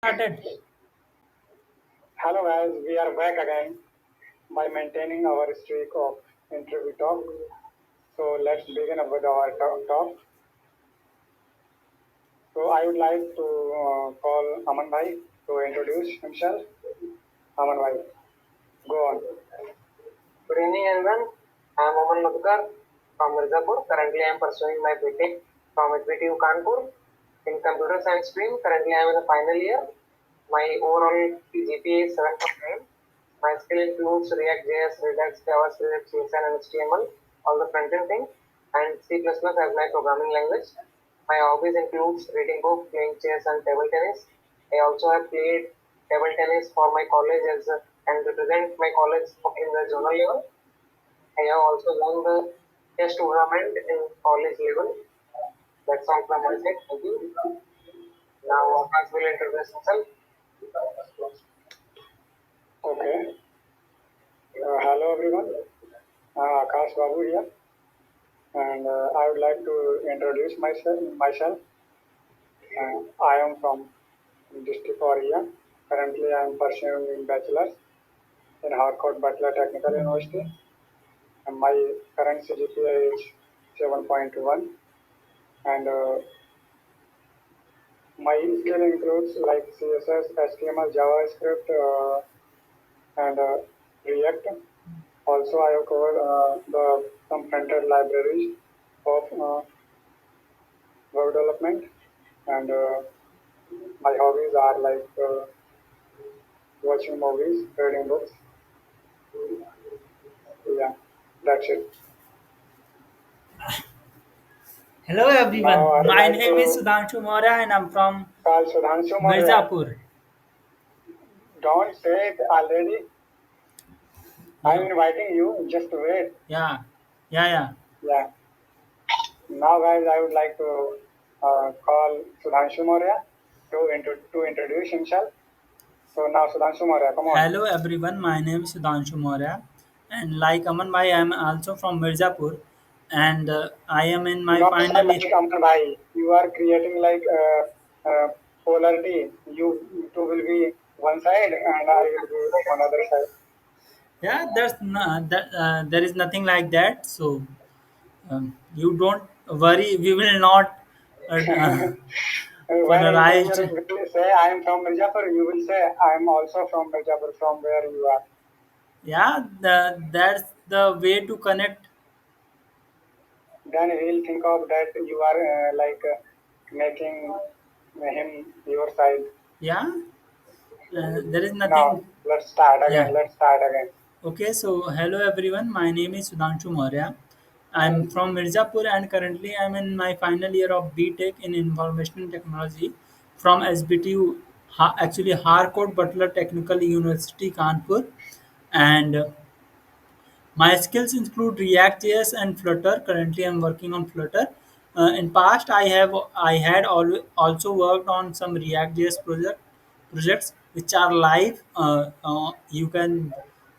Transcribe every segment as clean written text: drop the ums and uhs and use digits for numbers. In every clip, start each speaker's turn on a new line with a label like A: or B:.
A: Started.
B: Hello guys, we are back again by maintaining our streak of interview talk. So let's begin with our talk. So I would like to call Aman Bhai to introduce himself. Aman Bhai, go on.
C: Good evening, everyone. I am Oman Madhukar from Mirzapur. Currently, I am pursuing my BTech from HBTU Kanpur in computer science stream. Currently, I am in the final year. My overall GPA is 7.9. My skill includes React.js, Redux, JavaScript, CSS, and HTML, all the front-end things, and C++ as my programming language. My hobbies includes reading books, playing chess, and table tennis. I also have played table tennis for my college and represent my college in the zonal level. I have also won the chess tournament in college level. That's all from my side. Thank you. Now, Akash will introduce himself.
B: Okay. Hello everyone. Akash Babu here, and I would like to introduce myself. I am from district area. Currently, I am pursuing bachelor's in Harcourt Butler Technical University. And my current CGPA is 7.1, and my skill includes like CSS, HTML, JavaScript, and React. Also, I have covered the some front-end libraries of web development, and my hobbies are like watching movies, reading books. Yeah, that's it.
A: Hello
B: Now
A: everyone.
B: I would
A: My
B: like
A: name is
B: to
A: Sudhanshu Maurya and I'm from
B: call Sudhanshu Maurya.
A: Mirzapur.
B: Don't say it already. I'm
A: Yeah,
B: inviting you. Just wait.
A: yeah, yeah.
B: Yeah. Now, guys, I would like to call Sudhanshu Maurya to introduce himself. So now, Sudhanshu Maurya, come on.
A: Hello everyone. My name is Sudhanshu Maurya and like Aman Bhai, I am also from Mirzapur and I am in my
B: Not say
A: final year.
B: like Aman Bhai. You are creating like polarity. You two will be one side, and I will be on other side.
A: Yeah, there is nothing like that. So you don't worry. We will not
B: When
A: polarized.
B: you will say I am from Mirzapur, you will say I am also from Mirzapur, from where you are.
A: Yeah, that's the way to connect.
B: Then he will think of that you are like making him your side.
A: Yeah, there is
B: Now
A: nothing.
B: let's start
A: Yeah.
B: again. Let's start again.
A: Okay, so hello everyone. My name is Sudhanshu Maurya. I'm from Mirzapur and currently I'm in my final year of BTech in Information Technology from SBTU, actually Harcourt Butler Technical University, Kanpur. And my skills include React.js and Flutter. Currently, I'm working on Flutter. In past, I had also worked on some React.js projects which are live. You can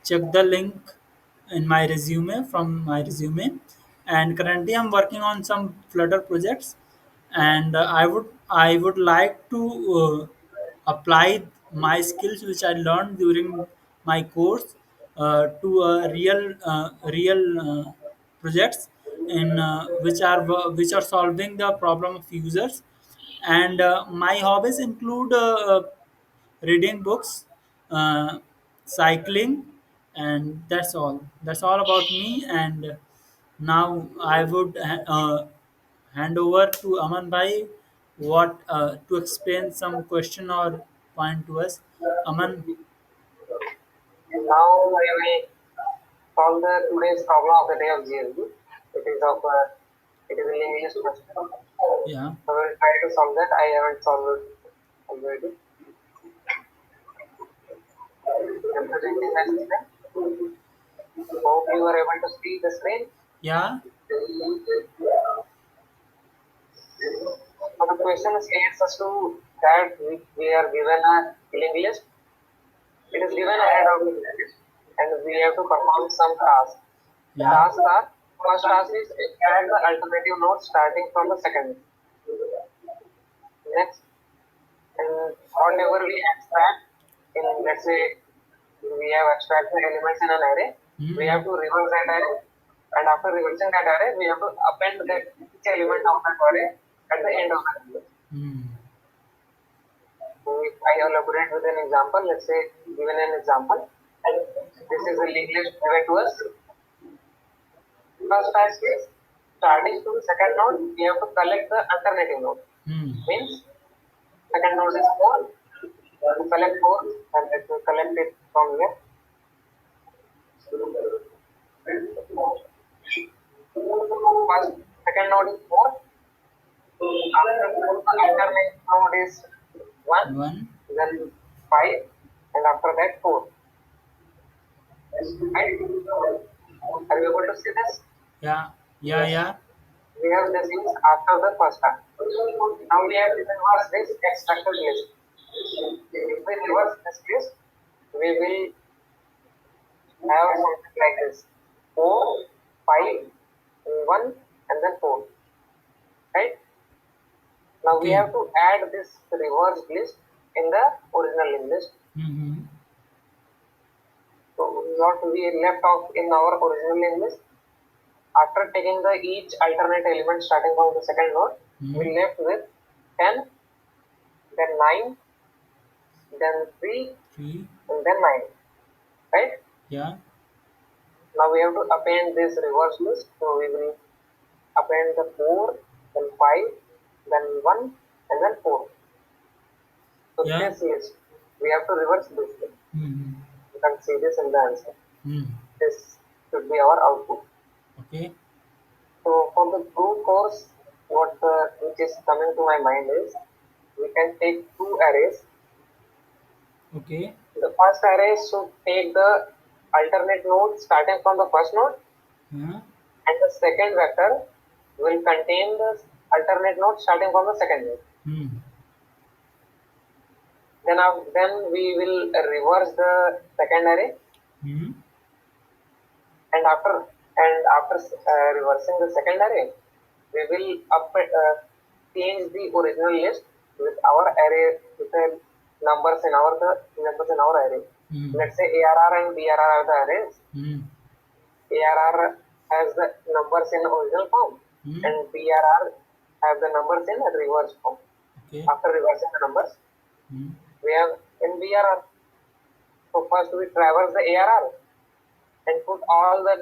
A: check the link in my resume from my resume. And currently, I'm working on some Flutter projects, and I would like to apply my skills which I learned during my course to real projects in which are solving the problem of users. And my hobbies include reading books, uh, cycling, and that's all about me. And now I would hand over to Aman Bhai what to explain some question or point to us. Aman,
C: Now, I will solve the today's problem of the day of GSB. It is in English question.
A: yeah,
C: I will try to solve that. I haven't solved it already. I'm presenting my screen. Hope you are able to see the screen.
A: yeah,
C: So the question states as to that we are given a linked list. It is given ahead of the list, and we have to perform some tasks. The
A: yeah,
C: tasks are first task is add the alternative node starting from the second. Next, And whatever we extract in, let's say, we have extracted elements in an array, we have
A: Hmm.
C: to reverse that array, and after reversing that array, we have to append that each element of that array at the end of that array.
A: Hmm.
C: So if I elaborate with an example, let's say given an example, and this is a linked list given to us. First task is starting to the second node, we have to collect the alternative node.
A: Hmm.
C: Means second node is 4, to collect 4, and let me collect it from here. First, second node is 4. After 4, the alternate node is 1,
A: One.
C: then 5, and after that 4. Right? Are you able to see this?
A: Yeah. Yeah.
C: Yes.
A: Yeah.
C: We have this is after the first half. Now we have to reverse this extracted list. If we reverse this list, we will have something like this: 4, 5, 1, and then 4. Right? Now we
A: Okay.
C: have to add this reversed list in the original link list.
A: Hmm.
C: So what we left off in our original link list, after taking the each alternate element starting from the second node,
A: Hmm.
C: we left with 10, then 9, then 3,
A: Three.
C: and then 9. Right?
A: Yeah.
C: Now we have to append this reverse list. So we will append the 4, then 5, then 1, and then 4. So
A: Yeah.
C: this list, we have to reverse this list.
A: Hmm.
C: You can see this in the answer.
A: Hmm.
C: This should be our output.
A: Okay.
C: So for the true course, what which is coming to my mind is we can take two arrays.
A: Okay.
C: The first array should take the alternate node starting from the first node,
A: Yeah.
C: and the second vector will contain the alternate node starting from the second node.
A: Hmm.
C: Then we will reverse the second array,
A: Hmm.
C: and after reversing the second array, we will change the original list with our array with the numbers in our array.
A: Hmm.
C: Let's say ARR and BRR are the arrays.
A: Hmm.
C: ARR has the numbers in original form,
A: Hmm.
C: and BRR have the numbers in reverse form.
A: Okay.
C: After reversing the numbers,
A: Hmm.
C: we have in BRR. So first we traverse the ARR and put all the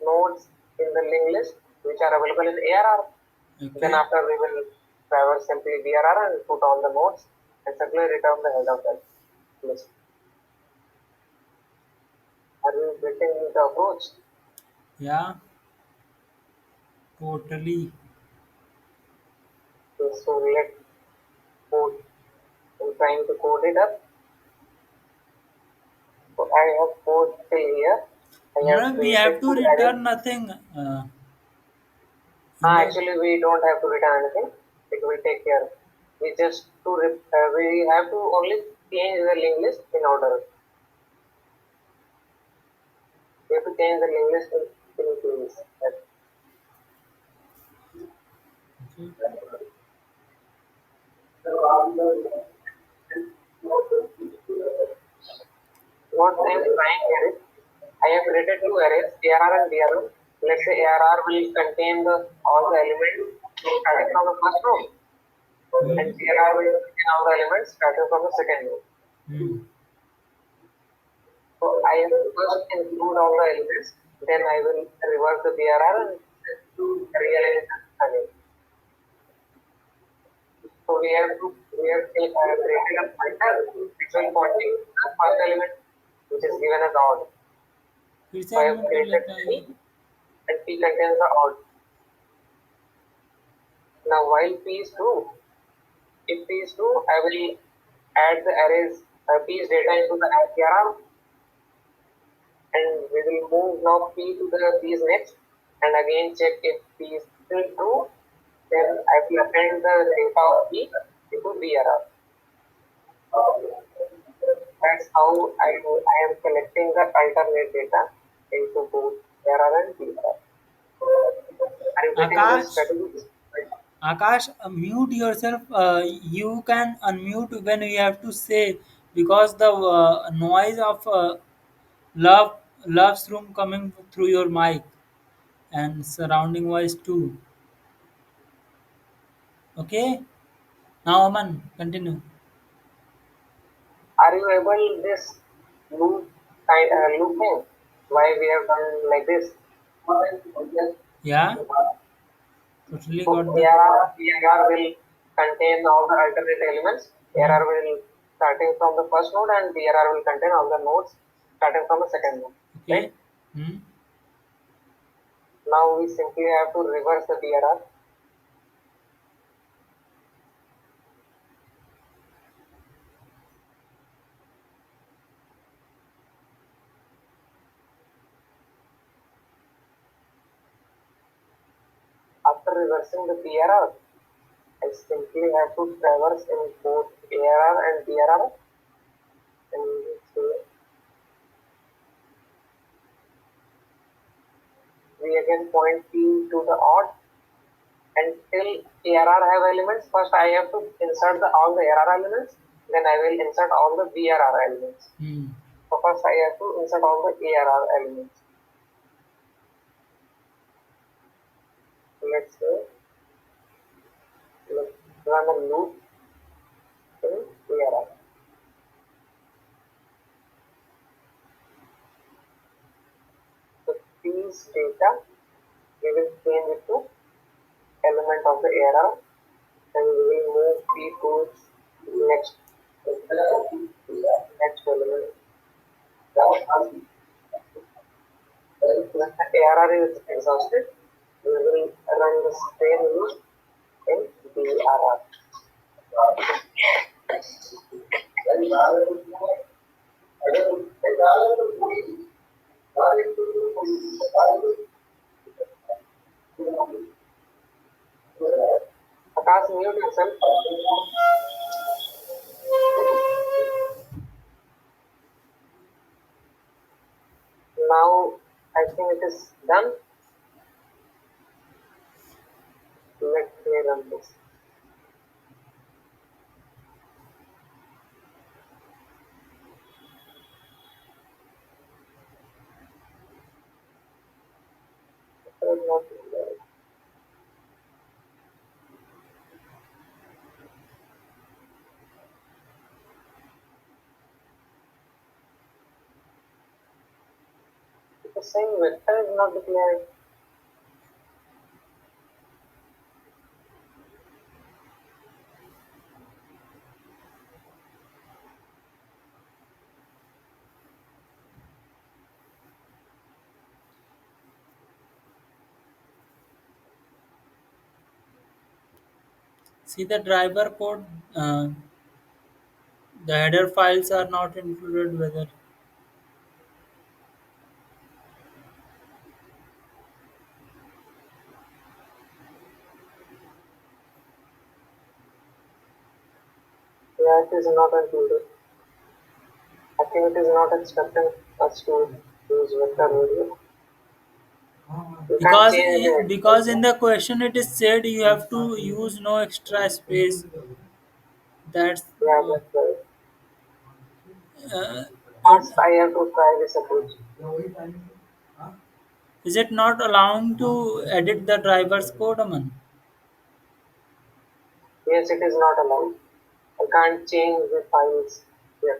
C: nodes in the linked list which are available in ARR. Then
A: Okay.
C: after we will traverse simply BRR and put all the nodes and simply return the head of that list. Are you getting the approach?
A: Yeah. Totally.
C: So let's code. I'm trying to code it up. So I have code till here. I have
A: No, we have
C: created
A: to
C: two arrays.
A: return nothing. In the
C: Actually, we don't have to return anything. It will take care. We have to only change the linked list in order. We have to change the linked list in place. What I am trying here is I have created two arrays, ARR and BRR. Let's say ARR will contain all the elements starting from the first row, and
A: hmm.
C: BRR will contain all the elements starting from the second row.
A: Hmm.
C: So I will first include all the elements, then I will reverse the BRR and realize the array. So we have created a pointer which will pointing to the first element which is given as odd.
A: फिर से
C: So I have
A: element कर
C: created
A: लेता है.
C: P, and P contains the odd. Now while P is true, if P is true, I will add the arrays P's data into the ARR, and we will move now P to the P's next, and again check if P is still true. Then I will append the data of P into BRR. That's how I am collecting the alternate data into both ARR and BRR. Are you getting this
A: Akash
C: strategy?
A: Akash, mute yourself. You can unmute when you have to say, because the noise of love love's room coming through your mic and surrounding voice too. Okay. Now Aman, continue.
C: Are you able this loop thing? Why we have done like this?
A: Yeah, totally
C: So
A: got the.
C: ARR will contain all the alternate elements.
A: Hmm.
C: ARR will starting from the first node and BRR will contain all the nodes starting from the second node. Right?
A: Okay. Hmm.
C: Now we simply have to reverse the BRR. After reversing the BRR, I simply have to traverse in both ARR and BRR and so we again point P to the odd until ARR have elements. First I have to insert all the ARR elements, then I will insert all the BRR elements.
A: Hmm.
C: So first I have to insert all the ARR elements. Let's say let's run a loop in ARR. So P's data we will change it to element of the ARR and we will move P to next next element. Once the ARR is exhausted, we will run the same loop in BRR. Akash, mute yourself. Now I think it is done. Let me run this. The same vector is not declared.
A: See the driver code. The header files are not included. Whether
C: Yeah, it is not included. I think it is not expecting us to use vector video. You can't change it.
A: because in the question it is said you have to use no extra space. That's
C: Yeah, that's right.
A: uh,
C: First,
A: it,
C: I have to try this approach.
A: is it not allowing to edit the driver's code, Aman?
C: Yes, it is not allowed. I can't change the files here.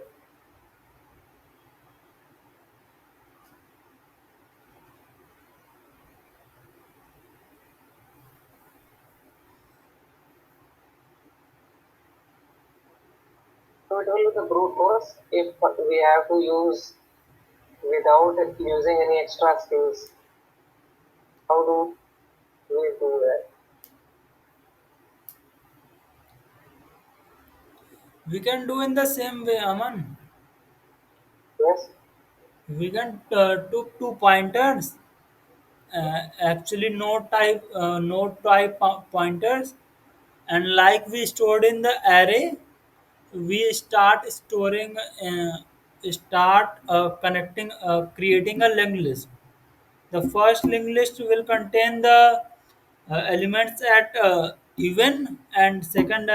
C: So it will be the brute force if we have to use without using any extra skills. How do we do that?
A: We can do in the same way, Aman.
C: Yes,
A: We can took two pointers, actually node type pointers, and like we stored in the array, we start connecting, creating a linked list. The first linked list will contain the elements at even, and second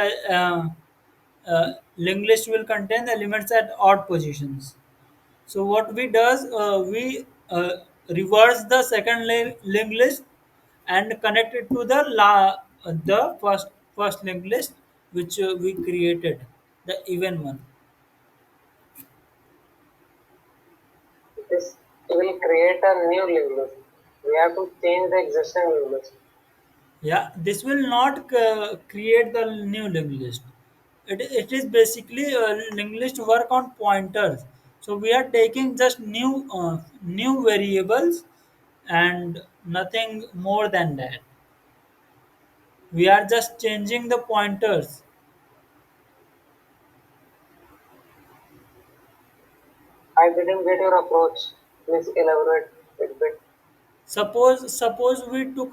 A: linked list will contain elements at odd positions. So what we does, we reverse the second linked list and connect it to the first linked list which we created, the even one.
C: This will create a new linked list. We have to change the existing linked list.
A: Yeah, this will not create the new linked list. It is basically linked list work on pointers. So we are taking just new variables and nothing more than that. We are just changing the pointers.
C: I didn't get your approach. Please elaborate a bit.
A: Suppose we took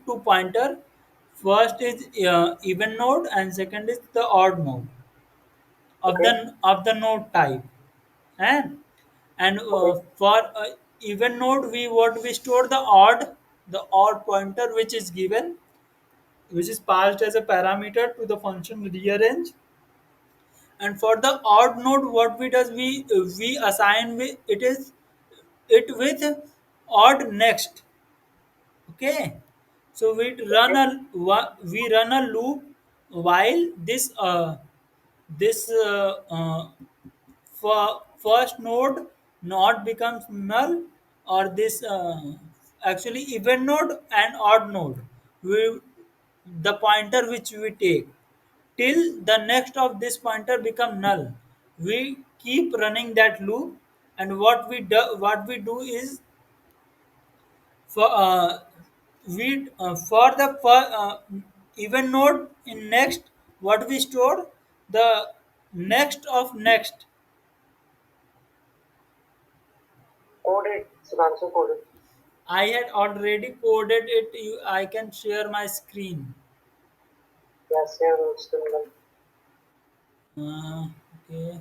A: two pointer. First is even node and second is the odd node
C: Okay,
A: of the node type. And
C: okay,
A: for even node, we store the odd pointer which is given, which is passed as a parameter to the function rearrange. And for the odd node, what we does, we assign it with odd next. Okay, so
C: okay,
A: we run a loop while this for first node not becomes null, or this actually even node and odd node, we the pointer which we take till the next of this pointer become null, we keep running that loop. And what we do is, for even node in next, what we store, the next of next.
C: code it. Sudhanshu, code it.
A: I had already coded it. I can share my screen.
C: Yes, here looks similar.
A: Okay.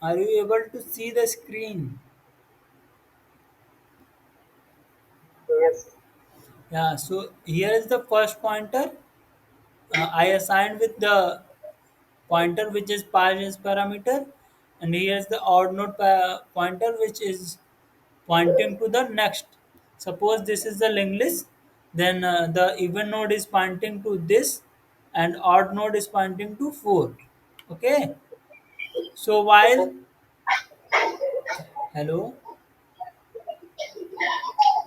A: Are you able to see the screen?
C: Yes,
A: Yeah. So here is the first pointer. I assigned with the pointer which is passed as parameter, and here is the odd node pointer which is pointing to the next. Suppose this is the linked list, then the even node is pointing to this, and odd node is pointing to 4. Okay. So
C: okay,
A: while hello,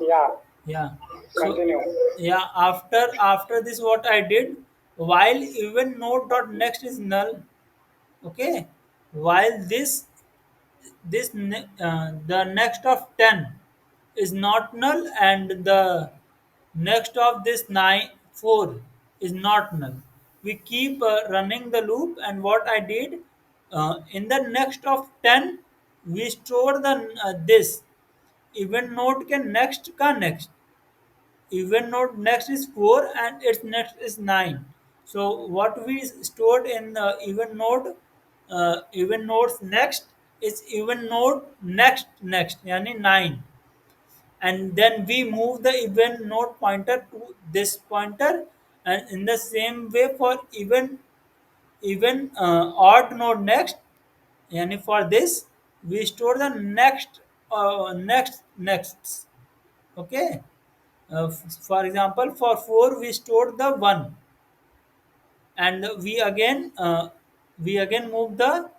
B: Yeah,
A: yeah. So
B: continue.
A: yeah, after this, what I did, while even node dot next is null. Okay. While the next of 10 is not null, and the next of this 9 4 is not null, we keep running the loop. And what I did, in the next of 10, we store the this even node can next ka next, even node next is 4 and its next is 9. So what we stored in the even nodes next is even node next yani 9. And then we move the even node pointer to this pointer, and in the same way for even odd node next, yani for this we store the next. Okay. For example, for 4 we stored the 1, and we again move the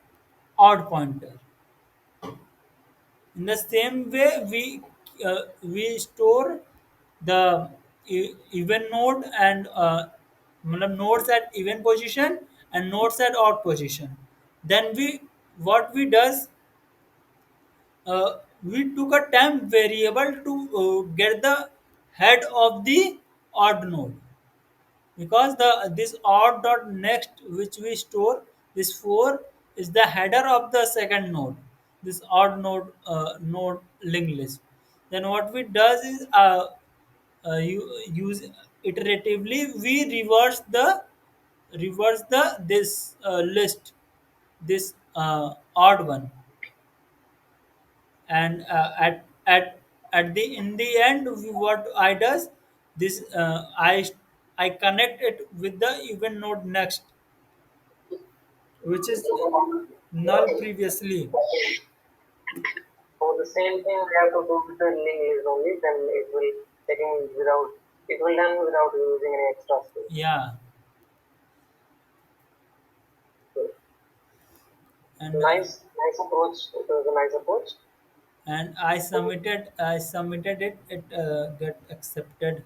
A: odd pointer. In the same way, we store the even node and matlab nodes at even position and nodes at odd position. Then what we does, we took a temp variable to get the head of the odd node, because the this odd dot next which we store, this 4 is the header of the second node. this odd node linked list. Then what we does is you use iteratively we reverse the this list, this odd one, and at the in the end what I does this I connect it with the even node next, which is null previously.
C: So the same thing we have to do with the link list only, then it will taking without it will done without using any extra space.
A: Yeah,
C: So,
A: and
C: nice approach. It was a nice approach.
A: I submitted it, get accepted.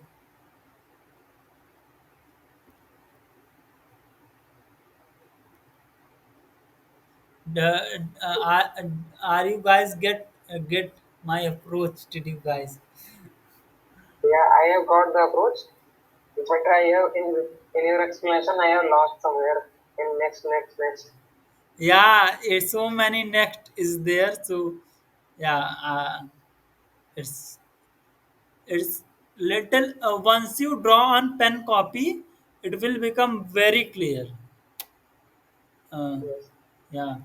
A: The are you guys get my approach? Did you guys?
C: Yeah, I have got the approach, but I have in your explanation I have lost somewhere in next.
A: Yeah, it's so many next is there. So yeah, it's it's little once you draw on pen copy, it will become very clear. Uh,
C: Yes.
A: yeah,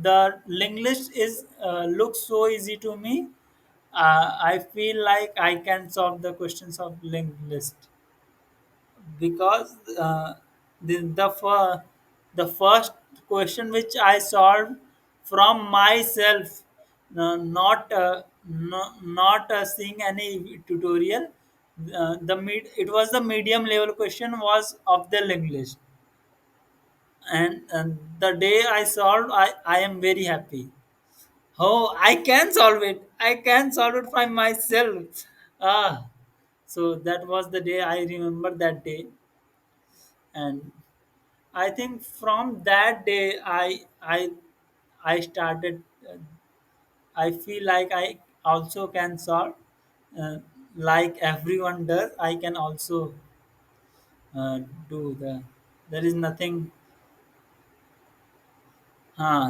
A: the link list is looks so easy to me. I feel like I can solve the questions of linked list because the first question which I solved from myself, not seeing any tutorial. It was the medium level question was of the linked list, and the day I solved, I am very happy. Oh, I can solve it. I can solve it by myself. Ah, so that was the day I remember that day, and I think from that day I started. I feel like I also can solve, uh, like everyone does. I can also do the. There is nothing.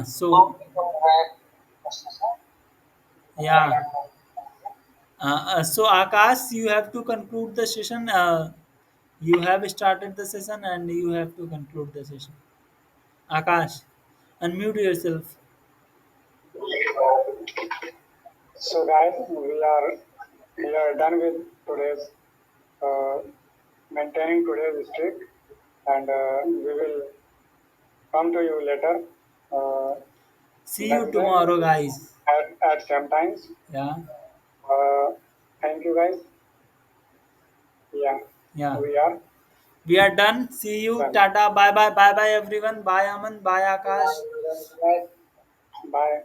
A: So
C: Now we can have a session.
A: yeah. So Akash, you have to conclude the session. You have started the session and you have to conclude the session. Akash, unmute yourself.
B: So guys, we are done with today's uh, maintaining today's streak, and we will come to you later
A: See you
B: next day
A: tomorrow, guys.
B: at same times.
A: Yeah,
B: Uh, Thank you guys. Yeah,
A: yeah.
B: we are
A: We are done. See you.
B: done.
A: Tata. Bye bye. Bye bye, everyone. Bye, Aman. Bye, Akash.
B: Bye.